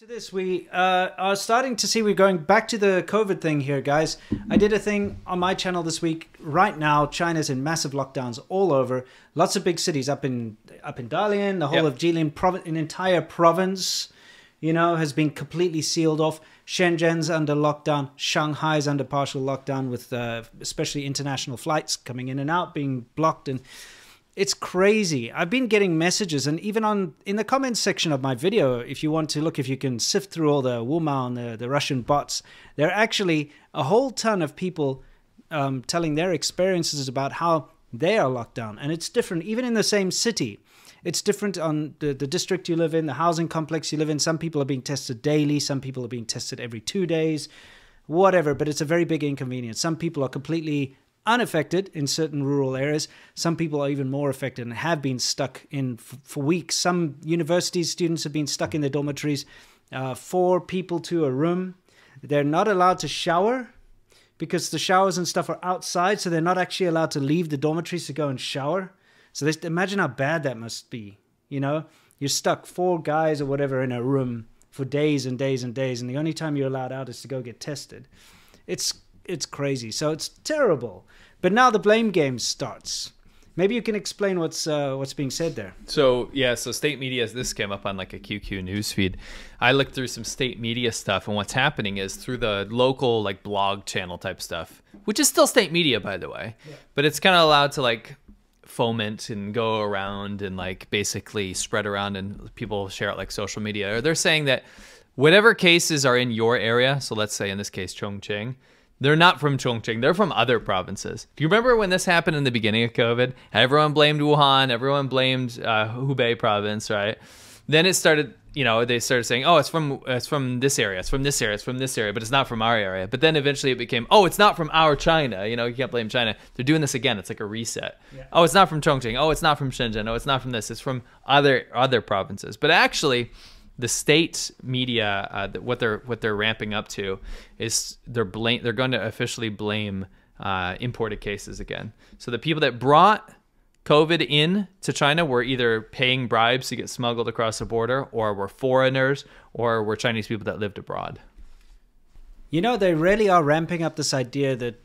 To this, we are starting to see we're going back to the COVID thing here, guys. I did a thing on my channel this week. Right now, China's in massive lockdowns all over. Lots of big cities up in Dalian, the whole of Jilin province, an entire province, you know, has been completely sealed off. Shenzhen's under lockdown. Shanghai's under partial lockdown with especially international flights coming in and out being blocked, and it's crazy. I've been getting messages, and even in the comments section of my video, if you want to look, if you can sift through all the Wumao and the Russian bots, there are actually a whole ton of people telling their experiences about how they are locked down. And it's different, even in the same city. It's different on the district you live in, the housing complex you live in. Some people are being tested daily. Some people are being tested every 2 days, whatever. But it's a very big inconvenience. Some people are completely unaffected in certain rural areas. Some people are even more affected and have been stuck in for weeks. Some university students have been stuck in their dormitories, 4 people to a room. They're not allowed to shower because the showers and stuff are outside, so they're not actually allowed to leave the dormitories to go and shower. So imagine how bad that must be. You know, you're stuck 4 guys or whatever in a room for days and days and days, and the only time you're allowed out is to go get tested. It's crazy. So it's terrible. But now the blame game starts. Maybe you can explain what's being said there. So yeah, so state media, this came up on like a QQ newsfeed. I looked through some state media stuff, and what's happening is through the local like blog channel type stuff, which is still state media, by the way, but it's kind of allowed to like foment and go around and like basically spread around, and people share it like social media. Or they're saying that whatever cases are in your area, so let's say in this case Chongqing, they're not from Chongqing. They're from other provinces. Do you remember when this happened in the beginning of COVID? Everyone blamed Wuhan. Everyone blamed Hubei province, right? Then it started, you know, they started saying, oh, it's from this area. It's from this area. It's from this area, but it's not from our area. But then eventually it became, oh, it's not from our China. You know, you can't blame China. They're doing this again. It's like a reset. Yeah. Oh, it's not from Chongqing. Oh, it's not from Shenzhen. Oh, it's not from this. It's from other provinces. But actually, the state media, what they're ramping up to is they're going to officially blame imported cases again. So the people that brought COVID in to China were either paying bribes to get smuggled across the border, or were foreigners, or were Chinese people that lived abroad. You know, they really are ramping up this idea that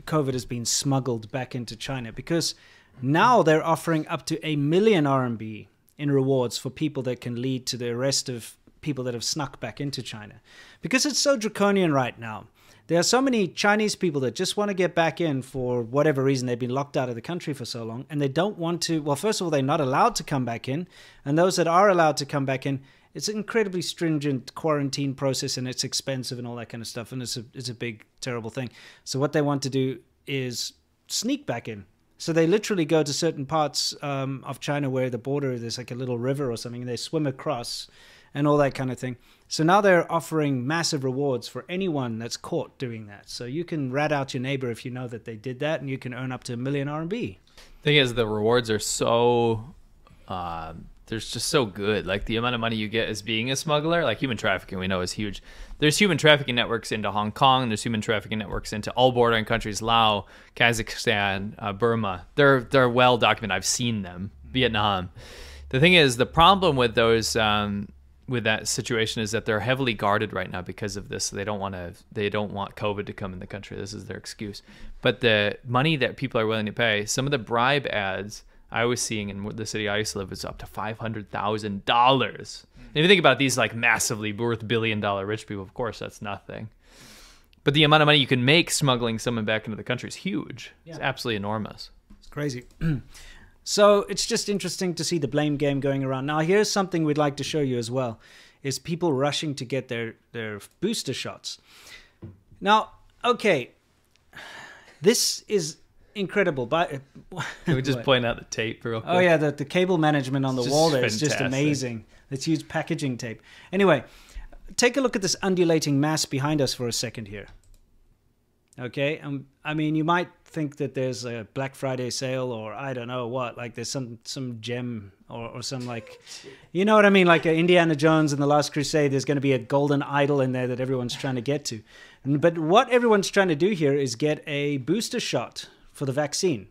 COVID has been smuggled back into China, because now they're offering up to 1 million RMB in rewards for people that can lead to the arrest of people that have snuck back into China. Because it's so draconian right now. There are so many Chinese people that just want to get back in for whatever reason. They've been locked out of the country for so long, and they don't want to. Well, first of all, they're not allowed to come back in. And those that are allowed to come back in, it's an incredibly stringent quarantine process, and it's expensive and all that kind of stuff. And it's a big, terrible thing. So what they want to do is sneak back in. So they literally go to certain parts of China where the border, there's like a little river or something, and they swim across and all that kind of thing. So now they're offering massive rewards for anyone that's caught doing that. So you can rat out your neighbor if you know that they did that, and you can earn up to 1 million RMB. Thing is, the rewards are so there's just so good. Like the amount of money you get as being a smuggler, like human trafficking, we know is huge. There's human trafficking networks into Hong Kong. There's human trafficking networks into all bordering countries, Laos, Kazakhstan, Burma. They're well documented. I've seen them. Vietnam. The thing is, the problem with those with that situation is that they're heavily guarded right now because of this. They don't want COVID to come in the country. This is their excuse. But the money that people are willing to pay, some of the bribe ads I was seeing in the city I used to live is up to $500,000. If you think about these like massively worth billion-dollar rich people, of course that's nothing. But the amount of money you can make smuggling someone back into the country is huge. Yeah. It's absolutely enormous. It's crazy. So it's just interesting to see the blame game going around. Now here's something we'd like to show you as well, is people rushing to get their booster shots. Now, okay, this is incredible, but can we just point out the tape real quick? Oh yeah, the cable management on the wall there is just amazing. Let's use packaging tape. Anyway, take a look at this undulating mass behind us for a second here. Okay, I mean, you might think that there's a Black Friday sale, or I don't know what, like there's some gem or some, like, you know what I mean, like Indiana Jones and the Last Crusade. There's going to be a golden idol in there that everyone's trying to get to. But what everyone's trying to do here is get a booster shot for the vaccine.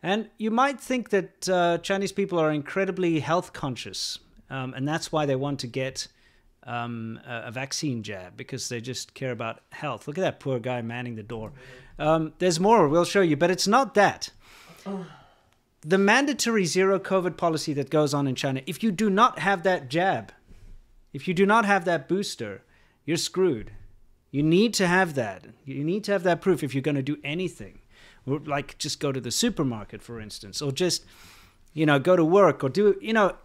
And you might think that Chinese people are incredibly health conscious, and that's why they want to get a vaccine jab because they just care about health. Look at that poor guy manning the door. There's more we'll show you, but it's not that. The mandatory zero COVID policy that goes on in China, if you do not have that jab, if you do not have that booster, you're screwed. You need to have that. You need to have that proof if you're going to do anything. Like just go to the supermarket, for instance, or just, go to work or do,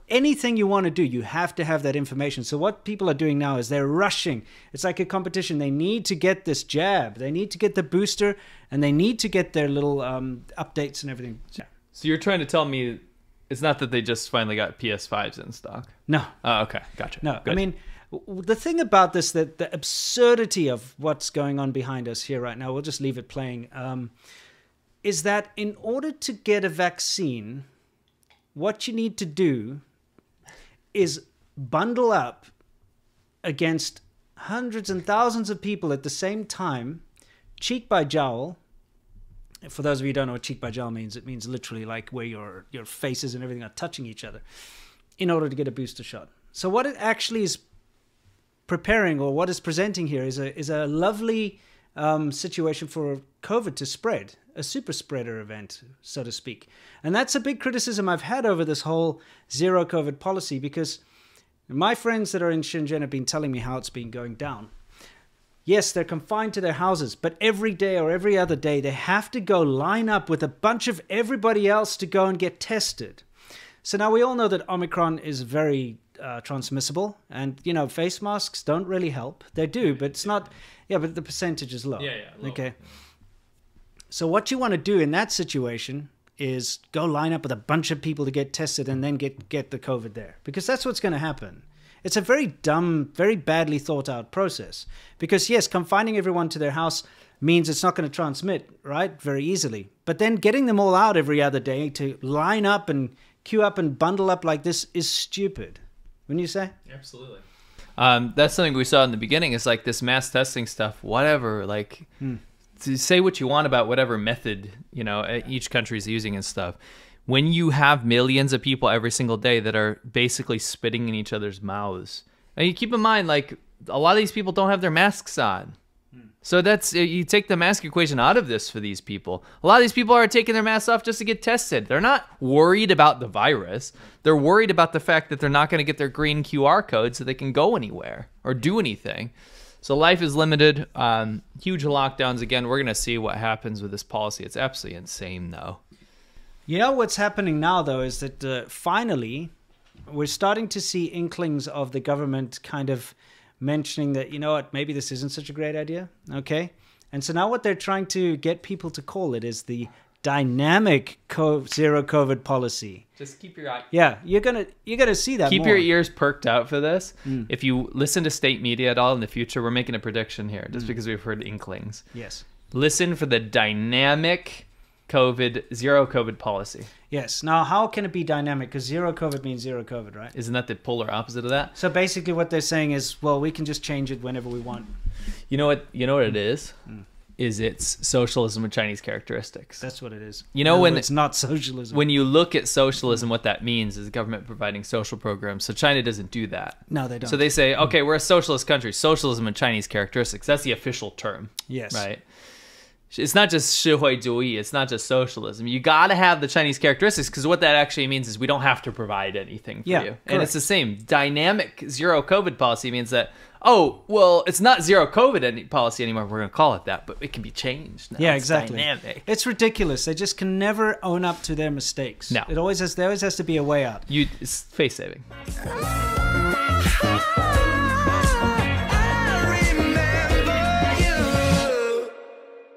anything you want to do, you have to have that information. So what people are doing now is they're rushing. It's like a competition. They need to get this jab. They need to get the booster, and they need to get their little updates and everything. So you're trying to tell me it's not that they just finally got PS5s in stock? No. Oh, okay. Gotcha. No. Good. I mean, the thing about this, that the absurdity of what's going on behind us here right now, we'll just leave it playing, is that in order to get a vaccine, what you need to do is bundle up against hundreds and thousands of people at the same time, cheek by jowl. For those of you who don't know what cheek by jowl means, it means literally like where your faces and everything are touching each other in order to get a booster shot. So what it actually is preparing, or what is presenting here, is a lovely situation for COVID to spread, a super spreader event, so to speak. And that's a big criticism I've had over this whole zero COVID policy, because my friends that are in Shenzhen have been telling me how it's been going down. Yes, they're confined to their houses, but every day or every other day, they have to go line up with a bunch of everybody else to go and get tested. So now we all know that Omicron is very transmissible, and, face masks don't really help. They do, but it's not, but the percentage is low. Yeah, low. Okay. So what you want to do in that situation is go line up with a bunch of people to get tested and then get the COVID there, because that's what's going to happen. It's a very dumb, very badly thought out process, because yes, confining everyone to their house means it's not going to transmit, right, very easily. But then getting them all out every other day to line up and queue up and bundle up like this is stupid. Wouldn't you say? Absolutely. That's something we saw in the beginning, is like this mass testing stuff, whatever, like to say what you want about whatever method, each country is using and stuff. When you have millions of people every single day that are basically spitting in each other's mouths, and you keep in mind, like, a lot of these people don't have their masks on. So that's, you take the mask equation out of this for these people. A lot of these people are taking their masks off just to get tested. They're not worried about the virus. They're worried about the fact that they're not going to get their green QR code so they can go anywhere or do anything. So life is limited. Huge lockdowns. Again, we're going to see what happens with this policy. It's absolutely insane, though. What's happening now, though, is that finally we're starting to see inklings of the government kind of mentioning that, maybe this isn't such a great idea. Okay. And so now what they're trying to get people to call it is the dynamic zero COVID policy. Just keep your eye. Yeah, you're gonna see that. Keep more. your ears perked out for this. If you listen to state media at all in the future, we're making a prediction here, just because we've heard inklings. Yes. Listen for the dynamic zero COVID policy. Yes. Now, how can it be dynamic? Because zero COVID means zero COVID, right? Isn't that the polar opposite of that? So basically, what they're saying is, well, we can just change it whenever we want. You know what it is? Is it's socialism with Chinese characteristics. That's what it is. When it's not socialism. When you look at socialism, what that means is the government providing social programs. So China doesn't do that. No, they don't. So they say, okay, we're a socialist country. Socialism with Chinese characteristics. That's the official term. Yes. Right? It's not just 社会主义. It's not just socialism. You got to have the Chinese characteristics, because what that actually means is we don't have to provide anything for you. Correct. And it's the same. Dynamic zero COVID policy means that, oh, well, it's not zero COVID policy anymore. We're going to call it that, but it can be changed now. Yeah, it's exactly. Dynamic. It's ridiculous. They just can never own up to their mistakes. No. There always has to be a way out. It's face saving.